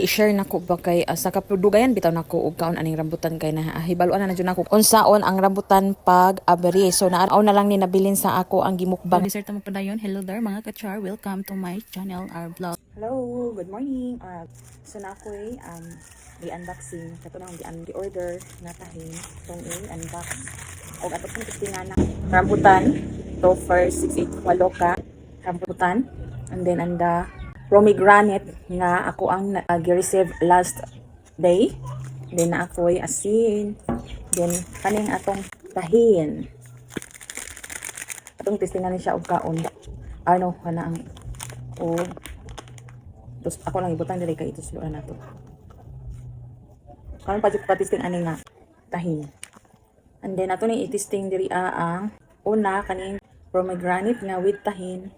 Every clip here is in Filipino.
I-share nako ba kay sa kapudugayan bitaw nako og kaon aning rambutan kay nahibaluan na jud nako unsaon ang rambutan pag abri. So naaraw na lang ni nabilin sa ako ang gimukbang. Dessert mo padayon. Hello there mga kachar. Welcome to my channel, our vlog. Hello, good morning. So na ako'y i-unboxing kato nang di-order na tahin tong i-unbox. Og ato pong testingan na rambutan. To first 688 ka rambutan, and then anda pomegranate nga ako ang gi-receive last day. Then na ako'y asin. Then kaning atong tahin. Atong testingan ni siya og kaon. Ano kana ang tapos ako lang ibutang diri kay itusluan nato. Karon pa jud pa-testing ani nga tahin. And then ato ni i-testing diri ang una kaning pomegranate nga with tahin.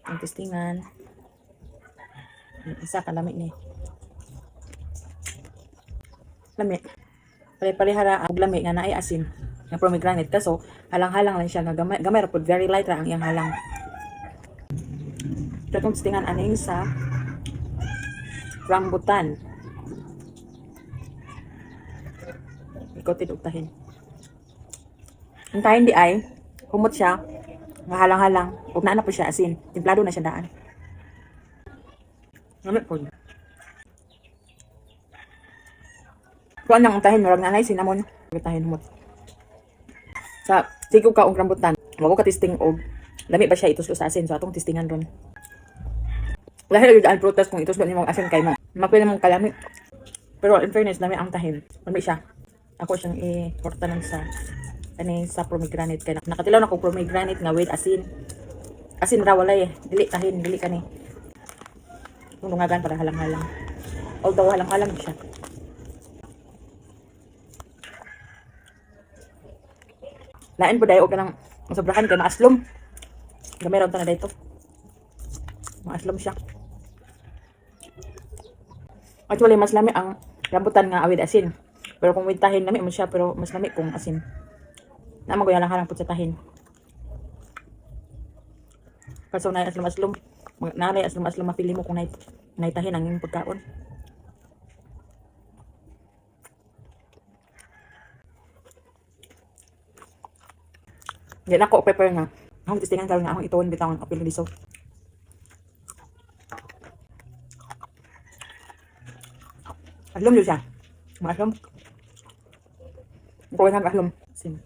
Ang testingan. Isa ka lamig ni. Lamig. Pare-parehara ang lamig nga naay asin nga pomegranate kaso halang-halang lang siya nga gamay ra pud, very light ra ang iyang halang. Katong testingan aning sa rambutan. Ikaw tinugtahin. Ang tahin di ay humot siya nga halang-halang ug naa na po siya asin. Templado na siya daan. Ano po? Kuan lang ang tahin murag nanay cinnamon, tahin humot. Sa sigo ka og rambutan, wag ko ka-testing og lami ba siya ituslo sa asin, so atong testingan ron. Dahil yung prutas kung ituslo nimo asin kay mo, mapila mong kalami. Pero in fairness, lami ang tahin. Lami siya. Ako siyang i-porta ng sa pomegranate kay nakatilaw na ko pomegranate nga with asin. Asin ra walay dili tahin, dili kani. Nunungagan para halang-halang. Although halang-halang siya. Lain po dayo og kanang masobrahan kay maaslom. Gamay ra ta na dayto. Maaslom siya. Actually mas lami ang rambutan nga with asin. Pero kung with tahin lami mo siya, pero mas lami kung asin. Naman ko halang-halang po sa tahin. Kaso na aslom-aslom. Nanay aslom-aslom mapili mo kung naitahin ang iyong pagkaon. Hindi na ako prepare nga. Akong testingan karon nga akong ituon bitaw ang apil diso. Aslom yun siya. Maaslom. Kung saan aslom. Sim.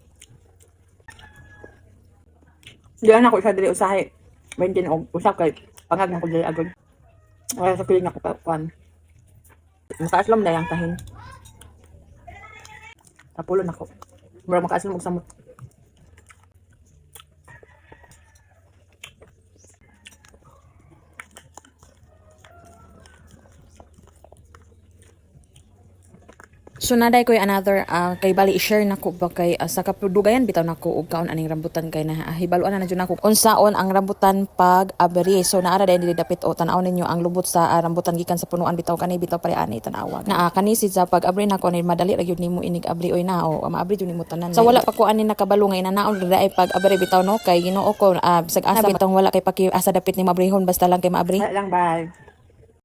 Hindi na ako isa dili usahay. 20 og usap kay pangag na ko dili agad. Wala sa piling ako kuan. Makaaslom na yung tahin. Tapulon ako. Mura makaaslom og samot. So naday koy another kay bali i-share nako ba kay sa kapudugayan bitaw nako og kaon aning rambutan kay nahibaluan na jud nako unsaon ang rambutan pag abri. So naara dai dili dapit o tan-aw ninyo ang lubot sa rambutan gikan sa punuan bitaw kani bitaw pare ani tan-awan. Naa kani si sa pag abri nako ni madali ra gyud nimo inig abri oy na o maabri jud nimo tanan. So wala pa ko ani nakabalo nga inanaon dai pag abri bitaw no kay Ginoo ko bisag asa bitong wala kay paki asa dapit ni mabrihon basta lang kay maabri. Lang ba